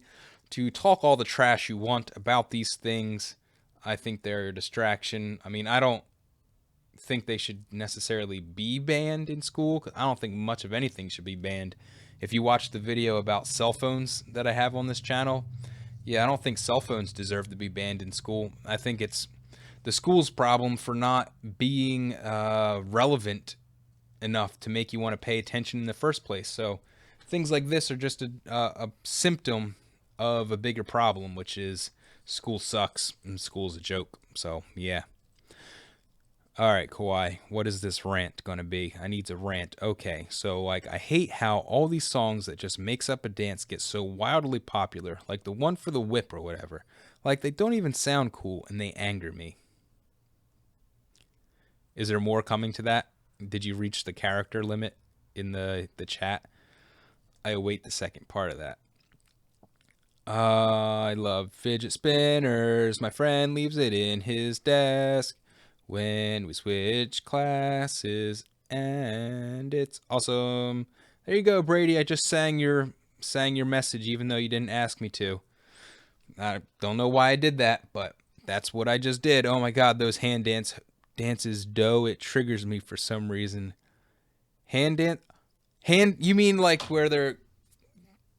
to talk all the trash you want about these things. I think they're a distraction. I mean, I don't think they should necessarily be banned in school. I don't think much of anything should be banned. If you watch the video about cell phones that I have on this channel, yeah, I don't think cell phones deserve to be banned in school. I think it's the school's problem for not being relevant enough to make you want to pay attention in the first place. So things like this are just a symptom of a bigger problem, which is school sucks and school's a joke. So yeah. All right, Kawhi, what is this rant gonna be? I need to rant. Okay, so like I hate how all these songs that just makes up a dance get so wildly popular, like the one for the whip or whatever. Like they don't even sound cool and they anger me. Is there more coming to that? Did you reach the character limit in the chat? I await the second part of that. I love fidget spinners. My friend leaves it in his desk when we switch classes, and it's awesome. There you go, Brady. I just sang your message even though you didn't ask me to. I don't know why I did that, but that's what I just did. Oh my god, those dances, dough, it triggers me for some reason. You mean like where they're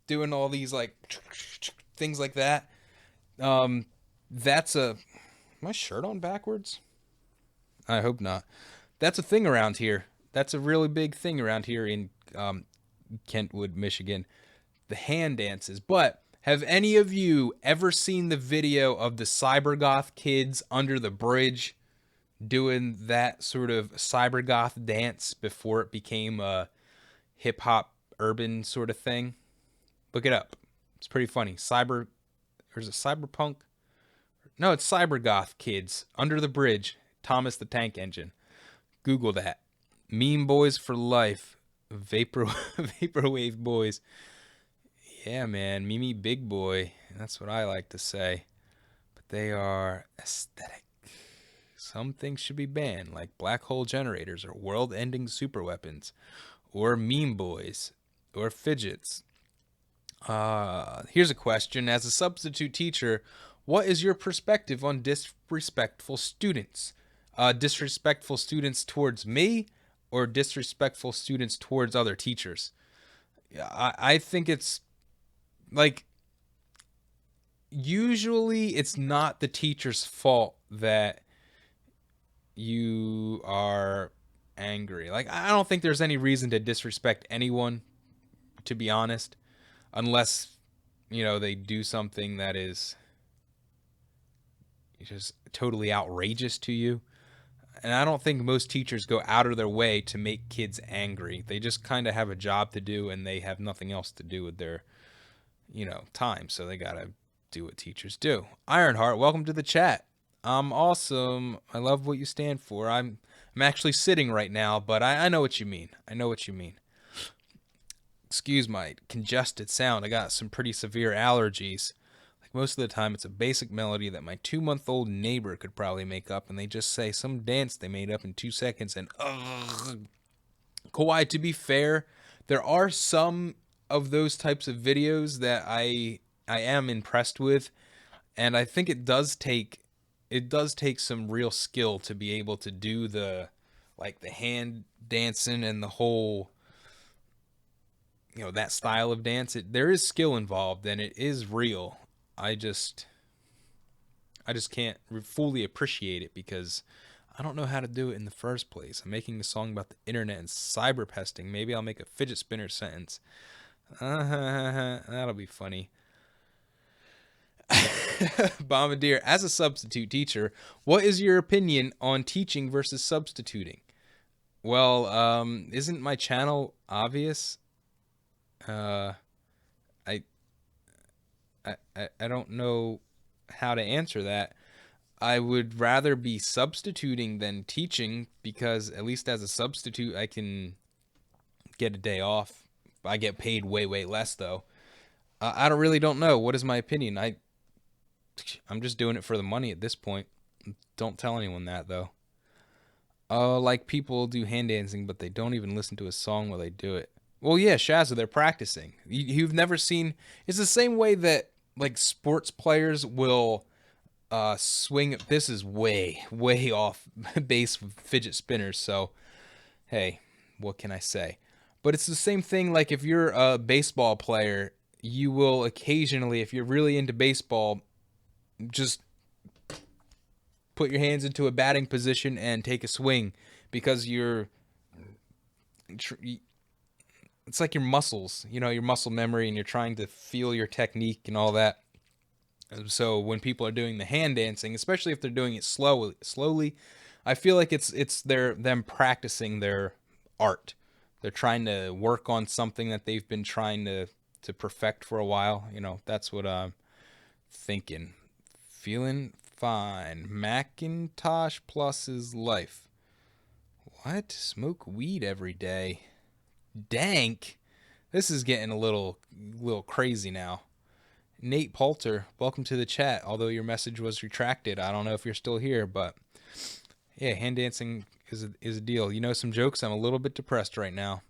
doing all these like things like that? That's am I shirt on backwards? I hope not. That's a thing around here. That's a really big thing around here in Kentwood, Michigan. The hand dances. But Have any of you ever seen the video of the cybergoth kids under the bridge doing that sort of cybergoth dance before it became a hip hop urban sort of thing? Look it up. It's pretty funny. Or is it cyberpunk? No, it's cybergoth kids under the bridge. Thomas the Tank Engine. Google that. Meme boys for life. Vaporwave boys. Yeah, man. Mimi big boy. That's what I like to say. But they are aesthetic. Some things should be banned, like black hole generators or world-ending superweapons, or meme boys, or fidgets. Here's a question. As a substitute teacher, what is your perspective on disrespectful students? Disrespectful students towards me, or disrespectful students towards other teachers? I think it's like, usually it's not the teacher's fault that you are angry. Like, I don't think there's any reason to disrespect anyone, to be honest, unless, they do something that is just totally outrageous to you. And I don't think most teachers go out of their way to make kids angry. They just kind of have a job to do, and they have nothing else to do with their, time. So they got to do what teachers do. Ironheart, welcome to the chat. I'm awesome. I love what you stand for. I'm actually sitting right now, but I know what you mean. I know what you mean. Excuse my congested sound. I got some pretty severe allergies. Like, most of the time, it's a basic melody that my 2-month-old neighbor could probably make up, and they just say some dance they made up in 2 seconds, and Kawhi, to be fair, there are some of those types of videos that I am impressed with, and I think it does take some real skill to be able to do the hand dancing and the whole, that style of dance. There is skill involved, and it is real. I just can't fully appreciate it because I don't know how to do it in the first place. I'm making a song about the internet and cyber pesting. Maybe I'll make a fidget spinner sentence. That'll be funny. Bombardier, as a substitute teacher, what is your opinion on teaching versus substituting? Well, isn't my channel obvious? I don't know how to answer that. I would rather be substituting than teaching, because at least as a substitute I can get a day off. I get paid way less though. I don't know. What is my opinion? I'm just doing it for the money at this point. Don't tell anyone that though. Like, people do hand dancing, but they don't even listen to a song while they do it. Well, yeah, Shazza, they're practicing. You've never seen... It's the same way that, like, sports players will swing... This is way off base with fidget spinners, so, hey, what can I say? But it's the same thing, like, if you're a baseball player, you will occasionally, if you're really into baseball, just put your hands into a batting position and take a swing, because it's like your muscles, your muscle memory, and you're trying to feel your technique and all that. So when people are doing the hand dancing, especially if they're doing it slowly, I feel like it's them practicing their art. They're trying to work on something that they've been trying to perfect for a while. That's what I'm thinking. Feeling fine. Macintosh Plus is life. What? Smoke weed every day. Dank? This is getting a little crazy now. Nate Poulter, welcome to the chat. Although your message was retracted, I don't know if you're still here, but yeah, hand dancing is a deal. Some jokes? I'm a little bit depressed right now.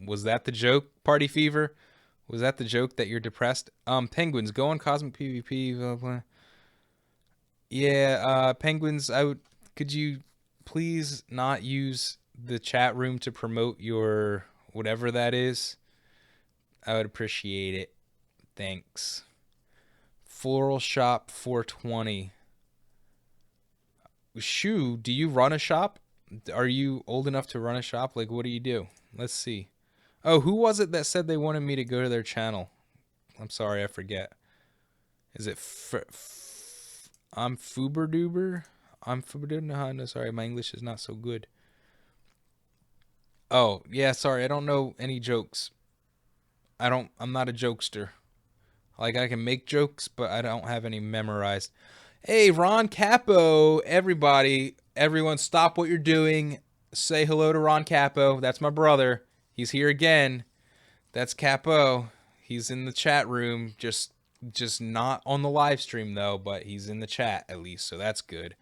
Was that the joke, Party Fever? Was that the joke that you're depressed? Penguins, go on Cosmic PvP. Blah, blah. Yeah, Penguins, could you please not use the chat room to promote your whatever that is? I would appreciate it. Thanks. Floral Shop 420. Shu, do you run a shop? Are you old enough to run a shop? Like, what do you do? Let's see. Oh, who was it that said they wanted me to go to their channel? I'm sorry, I forget. Is it I'm Fuberduber? I'm Fuberduber? No, sorry, my English is not so good. Oh, yeah, sorry, I don't know any jokes. I'm not a jokester. Like, I can make jokes, but I don't have any memorized. Hey, Ron Capo, everybody, everyone stop what you're doing. Say hello to Ron Capo. That's my brother. He's here again. That's Capo. He's in the chat room, just not on the live stream though, but he's in the chat at least, so that's good.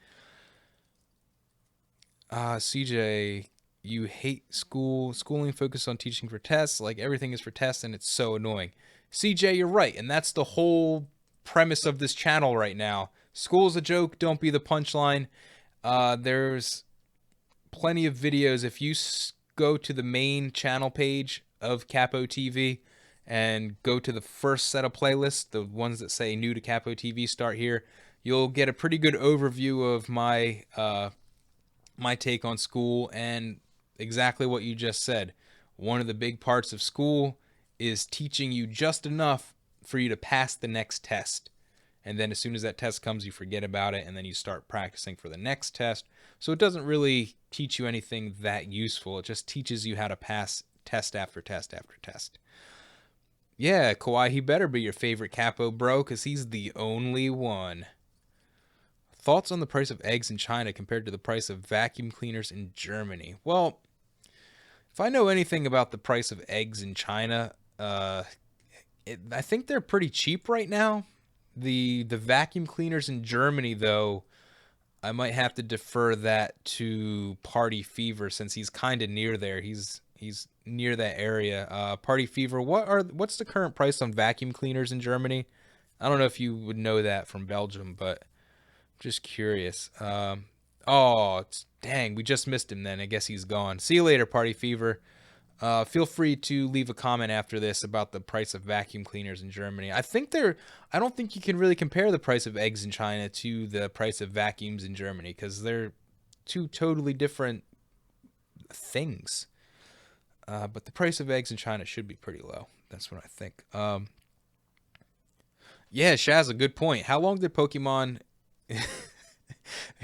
CJ, you hate schooling focused on teaching for tests, like everything is for tests and it's so annoying. CJ, you're right, and that's the whole premise of this channel right now. School's a joke, don't be the punchline. There's plenty of videos. If you go to the main channel page of Capo TV and go to the first set of playlists, the ones that say new to Capo TV start here, you'll get a pretty good overview of my take on school and exactly what you just said. One of the big parts of school is teaching you just enough for you to pass the next test. And then as soon as that test comes, you forget about it, and then you start practicing for the next test. So it doesn't really teach you anything that useful. It just teaches you how to pass test after test after test. Yeah, Kawhi, he better be your favorite Capo, bro, because he's the only one. Thoughts on the price of eggs in China compared to the price of vacuum cleaners in Germany? Well, if I know anything about the price of eggs in China, I think they're pretty cheap right now. The vacuum cleaners in Germany, though, I might have to defer that to Party Fever since he's kind of near there. He's near that area. Party Fever, what's the current price on vacuum cleaners in Germany? I don't know if you would know that from Belgium, but just curious. Dang, we just missed him then. I guess he's gone. See you later, Party Fever. Feel free to leave a comment after this about the price of vacuum cleaners in Germany. I don't think you can really compare the price of eggs in China to the price of vacuums in Germany because they're two totally different things. But the price of eggs in China should be pretty low. That's what I think. Yeah, Shaz, a good point. How long did Pokemon...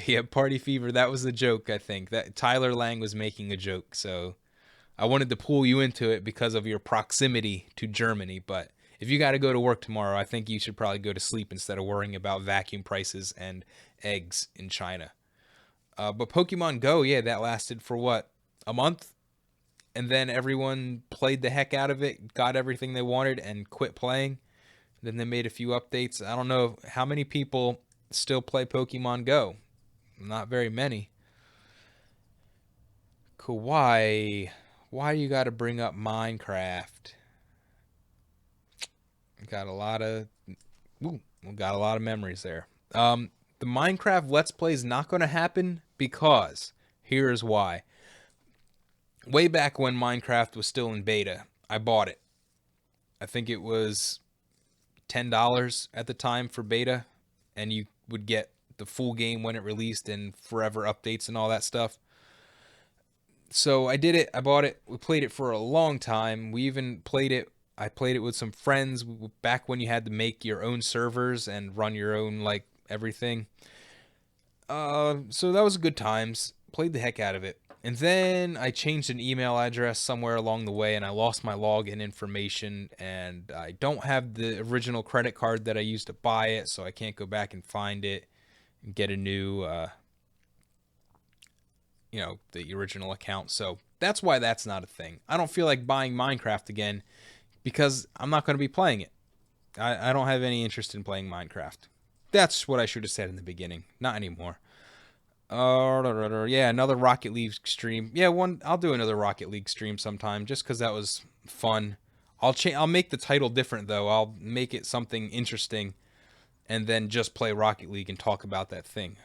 Yeah, Party Fever, that was a joke, I think. That Tyler Lang was making a joke, so... I wanted to pull you into it because of your proximity to Germany, but if you got to go to work tomorrow, I think you should probably go to sleep instead of worrying about vacuum prices and eggs in China. But Pokemon Go, yeah, that lasted for what? A month? And then everyone played the heck out of it, got everything they wanted, and quit playing. Then they made a few updates. I don't know how many people still play Pokemon Go. Not very many. Kawaii. Why you got to bring up Minecraft? Got a lot of memories there. The Minecraft Let's Play is not going to happen because here's why. Way back when Minecraft was still in beta, I bought it. I think it was $10 at the time for beta, and you would get the full game when it released and forever updates and all that stuff. So I did it. I bought it. We played it for a long time. We even played it. I played it with some friends back when you had to make your own servers and run your own, like, everything. So that was good times. Played the heck out of it. And then I changed an email address somewhere along the way and I lost my login information and I don't have the original credit card that I used to buy it, so I can't go back and find it and get a new the original account. So that's why that's not a thing. I don't feel like buying Minecraft again because I'm not going to be playing it. I don't have any interest in playing Minecraft. That's what I should have said in the beginning. Not anymore. Yeah, another Rocket League stream. Yeah, I'll do another Rocket League stream sometime just because that was fun. I'll make the title different though. I'll make it something interesting and then just play Rocket League and talk about that thing.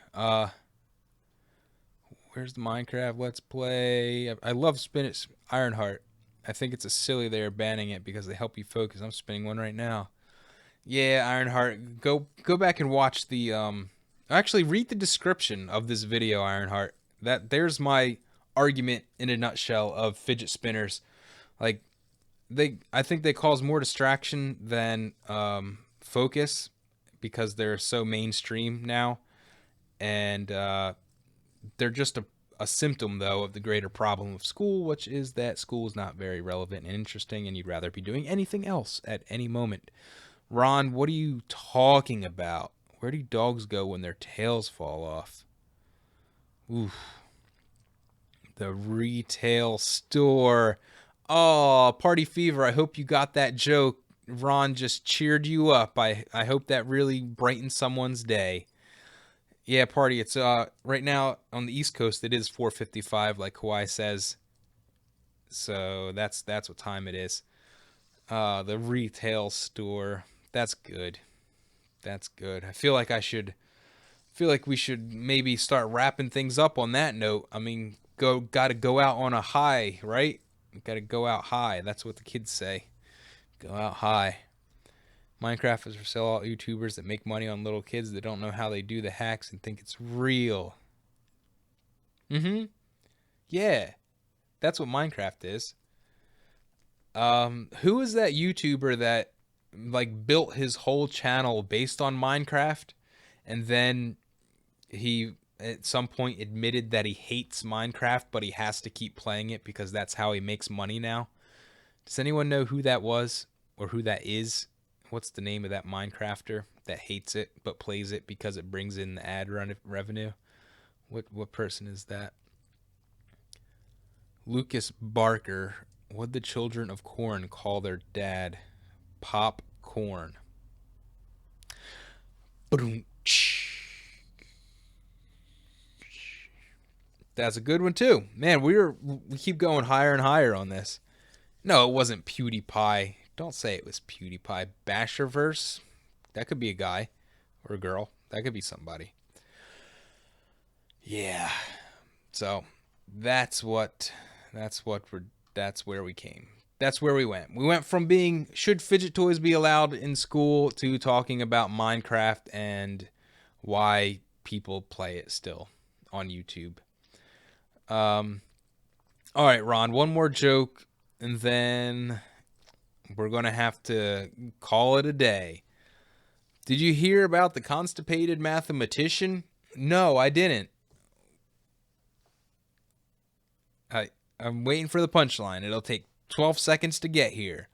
Where's the Minecraft Let's Play? I love Spinach Ironheart. I think it's a silly they're banning it because they help you focus. I'm spinning one right now. Yeah, Ironheart. Go back and watch the actually read the description of this video, Ironheart. There's my argument in a nutshell of fidget spinners. Like, I think they cause more distraction than focus because they're so mainstream now, and they're just a symptom though of the greater problem of school, which is that school is not very relevant and interesting, and you'd rather be doing anything else at any moment. Ron, what are you talking about? Where do dogs go when their tails fall off? Oof. The retail store. Oh, party fever. I hope you got that joke. Ron just cheered you up. I hope that really brightened someone's day. Yeah, party. It's right now on the East Coast it is 4:55 like Kawhi says. So that's what time it is. The retail store. That's good. That's good. I feel like we should maybe start wrapping things up on that note. I mean, got to go out on a high, right? Got to go out high. That's what the kids say. Go out high. Minecraft is for sellout YouTubers that make money on little kids that don't know how they do the hacks and think it's real. Yeah. That's what Minecraft is. Who is that YouTuber that like built his whole channel based on Minecraft and then he at some point admitted that he hates Minecraft, but he has to keep playing it because that's how he makes money now? Does anyone know who that was or who that is? What's the name of that Minecrafter that hates it but plays it because it brings in the ad revenue? What person is that? Lucas Barker. What'd the children of corn call their dad? Popcorn. That's a good one too. Man, we keep going higher and higher on this. No, it wasn't PewDiePie. Don't say it was PewDiePie. Basherverse? That could be a guy or a girl. That could be somebody. Yeah. So that's where we came. That's where we went. We went from being should fidget toys be allowed in school to talking about Minecraft and why people play it still on YouTube. All right, Ron, one more joke and then we're going to have to call it a day. Did you hear about the Constipated Mathematician? No, I didn't. I'm waiting for the punchline. It'll take 12 seconds to get here.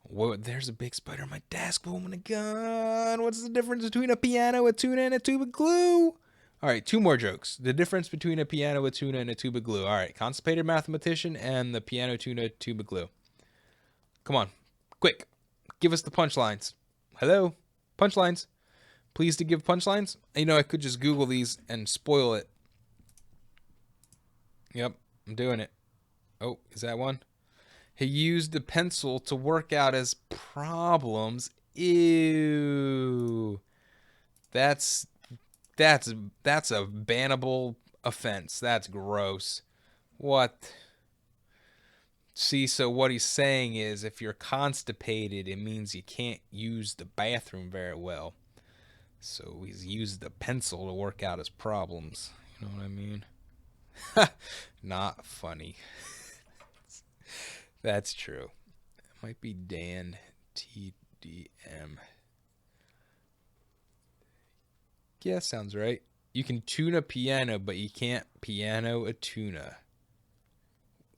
Whoa, there's a big spider on my desk. Oh my god. What's the difference between a piano, a tuna, and a tube of glue? All right, two more jokes. The difference between a piano, a tuna, and a tube of glue. All right, Constipated Mathematician and the piano, tuna, tube of glue. Come on. Quick. Give us the punchlines. Hello? Punchlines. Please to give punchlines? You know, I could just Google these and spoil it. Yep, I'm doing it. Oh, is that one? He used a pencil to work out his problems. Ew. That's a bannable offense. That's gross. What? See, so what he's saying is if you're constipated, it means you can't use the bathroom very well. So he's used a pencil to work out his problems. You know what I mean? Not funny. That's true. It might be Dan TDM. Yeah, sounds right. You can tune a piano, but you can't piano a tuna.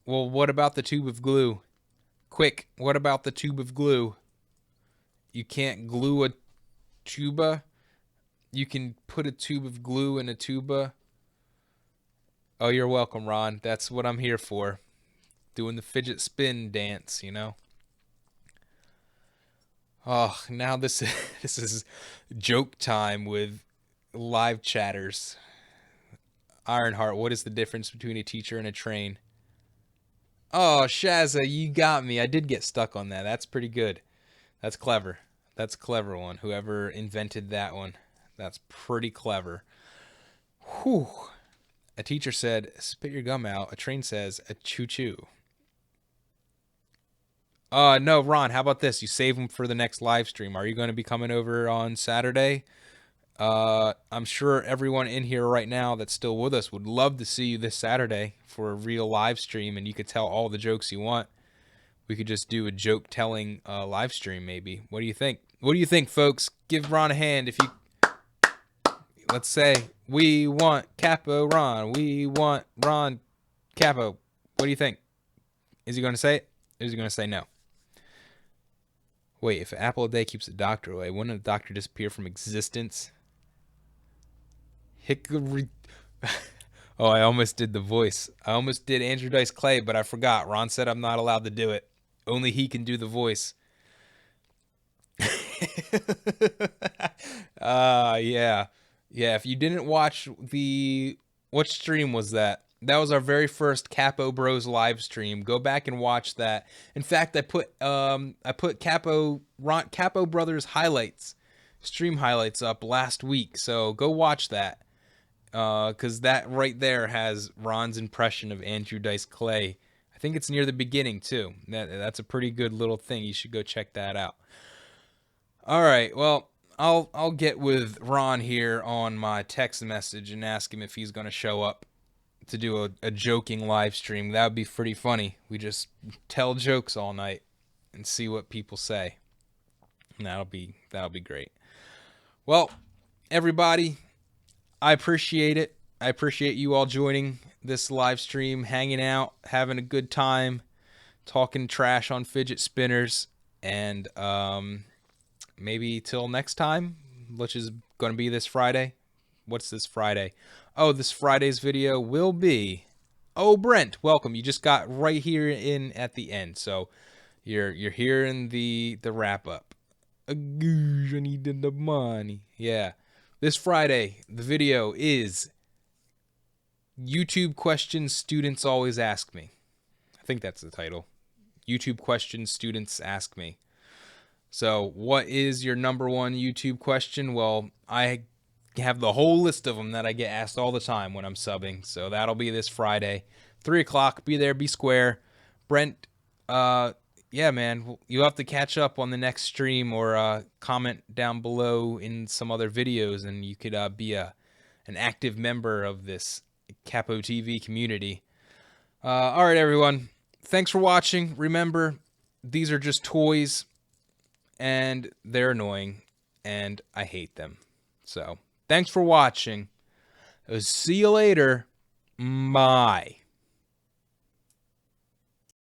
Well, what about the tube of glue? Quick, what about the tube of glue? You can't glue a tuba? You can put a tube of glue in a tuba? Oh, you're welcome, Ron. That's what I'm here for. Doing the fidget spin dance, you know? Oh, now this is joke time with live chatters. Ironheart, what is the difference between a teacher and a train? Oh, Shazza, you got me. I did get stuck on that. That's pretty good. That's clever. That's a clever one. Whoever invented that one. That's pretty clever. Whew. A teacher said, spit your gum out. A train says, a choo-choo. No, Ron, how about this? You save them for the next live stream. Are you going to be coming over on Saturday? I'm sure everyone in here right now that's still with us would love to see you this Saturday for a real live stream, and you could tell all the jokes you want. we could just do a joke telling live stream maybe. What do you think? What do you think, folks? Give Ron a hand if you. Let's say we want Capo Ron. We want Ron Capo. What do you think? Is he going to say it? Or is he going to say no? Wait, if an apple a day keeps the doctor away, wouldn't the doctor disappear from existence? Hickory. Oh, I almost did the voice. I almost did Andrew Dice Clay, but I forgot. Ron said I'm not allowed to do it. Only he can do the voice. Yeah. Yeah, if you didn't watch what stream was that? That was our very first Capo Bros live stream. Go back and watch that. In fact, I put Capo Brothers highlights, stream highlights up last week. So go watch that. Cuz that right there has Ron's impression of Andrew Dice Clay. I think it's near the beginning too. That's a pretty good little thing. You should go check that out. All right. Well, I'll get with Ron here on my text message and ask him if he's going to show up to do a joking live stream. That would be pretty funny. We just tell jokes all night and see what people say. And that'll be great. Well, everybody, I appreciate it. I appreciate you all joining this live stream, hanging out, having a good time, talking trash on fidget spinners, and maybe till next time, which is going to be this Friday. What's this Friday? Oh, this Friday's video will be... Oh, Brent, welcome. You just got right here in at the end. So you're hearing the wrap up. I needed the money. Yeah. This Friday, the video is YouTube questions students always ask me. I think that's the title. YouTube questions students ask me. So what is your number one YouTube question? Well, I have the whole list of them that I get asked all the time when I'm subbing. So that'll be this Friday, 3 o'clock. Be there, be square. Brent, yeah, man, you'll have to catch up on the next stream or comment down below in some other videos, and you could be an active member of this Capo TV community. All right, everyone. Thanks for watching. Remember, these are just toys, and they're annoying, and I hate them. So, thanks for watching. See you later. Bye.